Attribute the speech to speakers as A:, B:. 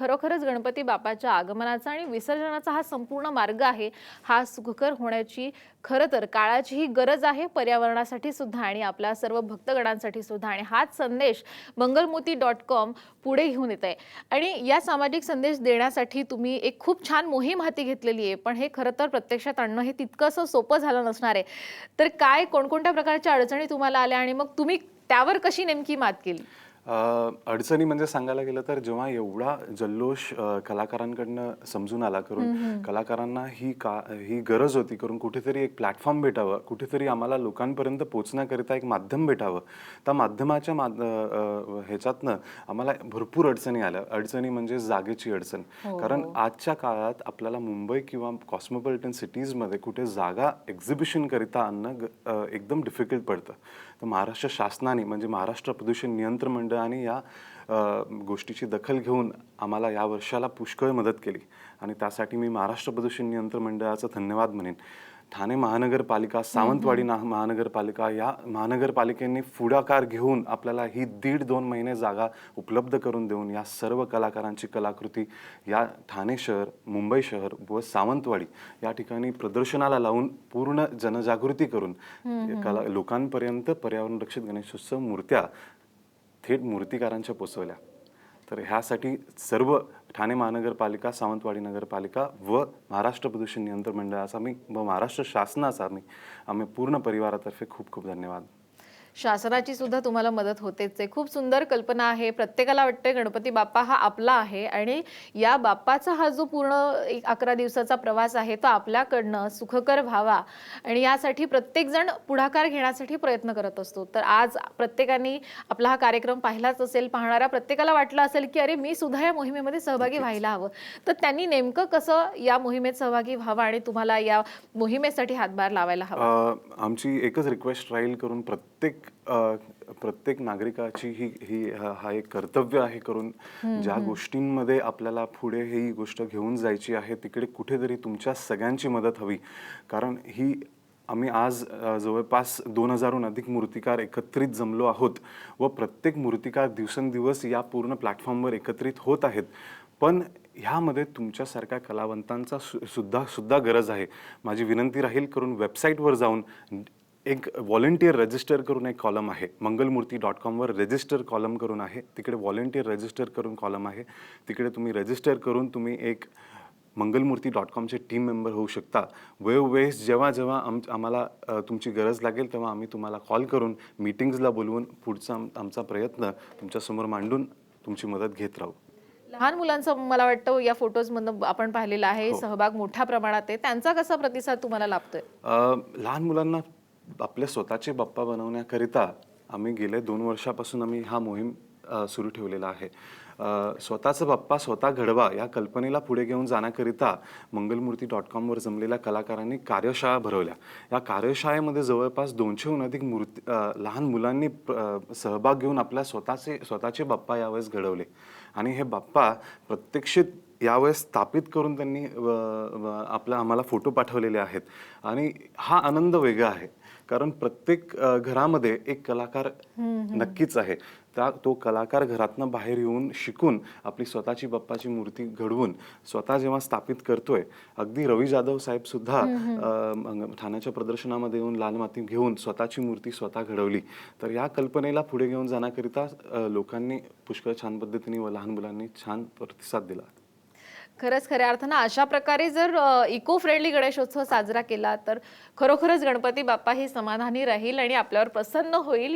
A: खरोखरच गणपती बाप्पाच्या आगमनाचा आणि विसर्जनाचा हा संपूर्ण मार्ग आहे, हा सुखकर होण्याची खरं तर काळाचीही गरज आहे, पर्यावरणासाठी सुद्धा आणि आपल्या सर्व भक्तगणांसाठी सुद्धा. आणि हाच संदेश मंगलमूर्ती.com पुढे घेऊन येत आहे. आणि या सामाजिक संदेश देण्यासाठी तुम्ही एक खूप छान मोहीम हाती घेतलेली आहे, पण हे खरं तर प्रत्यक्षात आणणं हे तितकंसं सोपं झालं नसणार आहे. तर काय कोणकोणत्या प्रकारच्या अडचणी तुम्हाला आल्या आणि मग तुम्ही त्यावर कशी नेमकी मात केली?
B: अडचणी म्हणजे सांगायला गेलं तर जेव्हा एवढा जल्लोष कलाकारांकडनं समजून आला, करून कलाकारांना ही गरज होती, करून कुठेतरी एक प्लॅटफॉर्म भेटावं, कुठेतरी आम्हाला लोकांपर्यंत पोहोचण्याकरिता एक माध्यम भेटावं. त्या माध्यमाच्या ह्याच्यातनं आम्हाला भरपूर अडचणी आल्या. अडचणी म्हणजे जागेची अडचण.
A: हो,
B: कारण
A: हो.
B: आजच्या काळात आपल्याला मुंबई किंवा कॉस्मोपॉलिटन सिटीजमध्ये कुठे जागा एक्झिबिशन करिता आणणं एकदम डिफिकल्ट पडतं. तर महाराष्ट्र शासनाने म्हणजे महाराष्ट्र प्रदूषण नियंत्रण मंडळ आणि या गोष्टीची दखल घेऊन आम्हाला या वर्षाला पुष्कळ मदत केली आणि त्यासाठी मी महाराष्ट्र प्रदूषण नियंत्रण मंडळाचा धन्यवाद म्हणेन. ठाणे महानगरपालिका, सावंतवाडी महानगरपालिका या महानगरपालिकेने पुढाकार घेऊन आपल्याला ही 1.5-2 महिने जागा उपलब्ध करून देऊन या सर्व कलाकारांची कलाकृती या ठाणे शहर, मुंबई शहर व सावंतवाडी या ठिकाणी प्रदर्शनाला लावून पूर्ण जनजागृती करून लोकांपर्यंत पर्यावरण रक्षित गणेशोत्सव मूर्त्या थेट मूर्तिकारांच्या पोचवल्या. तर ह्यासाठी सर्व ठाणे महानगरपालिका, सावंतवाडी नगरपालिका व महाराष्ट्र प्रदूषण नियंत्रण मंडळाचा व महाराष्ट्र शासनाचा आम्ही पूर्ण परिवारातर्फे खूप खूप धन्यवाद.
A: शासनाची सुद्धा तुम्हाला मदत होतेच आहे. खूप सुंदर कल्पना आहे. प्रत्येकाला वाटते गणपती बाप्पा हा आपला आहे आणि या बाप्पाचा हा जो पूर्ण 11 दिवसाचा प्रवास आहे तो आपल्याकडनं सुखकर व्हावा आणि यासाठी प्रत्येक जण पुढाकार घेण्यासाठी प्रयत्न करत असतो. तर आज प्रत्येकाने आपला हा कार्यक्रम पाहिलाच असेल, पाहणाऱ्या प्रत्येकाला वाटलं असेल की अरे मी सुद्धा या मोहिमेमध्ये सहभागी व्हायला हवं. तर त्यांनी नेमकं कसं या मोहिमेत सहभागी व्हावं आणि तुम्हाला या मोहिमेसाठी हातभार लावायला हवा?
B: आमची एकच रिक्वेस्ट राहील, करून प्रत्येक नागरिकाची हा एक कर्तव्य आहे, करून ज्या गोष्टींमध्ये आपल्याला पुढे ही गोष्ट घेऊन जायची आहे तिकडे कुठेतरी तुमच्या सगळ्यांची मदत हवी. कारण आम्ही आज जवळपास 2000हून अधिक मूर्तिकार एकत्रित जमलो आहोत व प्रत्येक मूर्तिकार दिवसेंदिवस या पूर्ण प्लॅटफॉर्मवर एकत्रित होत आहेत. पण ह्यामध्ये तुमच्यासारख्या कलावंतांचा सुद्धा गरज आहे. माझी विनंती राहील, करून वेबसाईटवर जाऊन एक व्हॉलंटियर रजिस्टर करून एक कॉलम आहे, मंगलमूर्ती.com वर रजिस्टर कॉलम करून आहे, तिकडे व्हॉलंटियर रजिस्टर करून कॉलम आहे, तिकडे तुम्ही रजिस्टर करून तुम्ही एक मंगलमूर्ती.comचे टीम मेंबर होऊ शकता. वेळोवेळेस जेव्हा जेव्हा आम्हाला तुमची गरज लागेल तेव्हा आम्ही तुम्हाला कॉल करून मीटिंग्सला बोलवून पुढचा आमचा प्रयत्न तुमच्यासमोर मांडून तुमची मदत घेत राहू.
A: लहान मुलांचं मला वाटतं या फोटोजमधनं आपण पाहिलेलं आहे,
B: हो.
A: सहभाग मोठ्या प्रमाणात आहे. त्यांचा कसा प्रतिसाद तुम्हाला लाभतोय?
B: लहान मुलांना आपले स्वतःचे बाप्पा बनवण्याकरिता आम्ही गेले 2 वर्षापासून आम्ही हा मोहीम सुरू ठेवलेला आहे. स्वतःचा बाप्पा स्वतः घडवा या कल्पनेला पुढे घेऊन जाण्याकरिता मंगलमूर्ती.com वर जमलेल्या कलाकारांनी कार्यशाळा भरवल्या. या कार्यशाळेमध्ये जवळपास 200हून अधिक लहान मुलांनी सहभाग घेऊन आपल्या स्वतःचे बाप्पा यावेळेस घडवले आणि हे बाप्पा प्रत्यक्षित यावेळेस स्थापित करून त्यांनी आम्हाला फोटो पाठवलेले आहेत आणि हा आनंद वेगळा आहे. कारण प्रत्येक घरामध्ये एक कलाकार नक्कीच आहे. तो कलाकार घरातनं बाहेर येऊन शिकून आपली स्वतःची बाप्पाची मूर्ती घडवून स्वतः जेव्हा स्थापित करतोय, अगदी रवी जाधव साहेब सुद्धा ठाण्याच्या प्रदर्शनामध्ये येऊन लाल माती घेऊन स्वतःची मूर्ती स्वतः घडवली. तर या कल्पनेला पुढे घेऊन जाण्याकरिता लोकांनी पुष्कळ छान पद्धतीने व लहान मुलांनी छान प्रतिसाद दिला.
A: खरंच खऱ्या अर्थानं अशा प्रकारे जर इको फ्रेंडली गणेशोत्सव साजरा केला तर खरोखरच गणपती बाप्पा ही समाधानी राहील आणि आपल्यावर प्रसन्न होईल.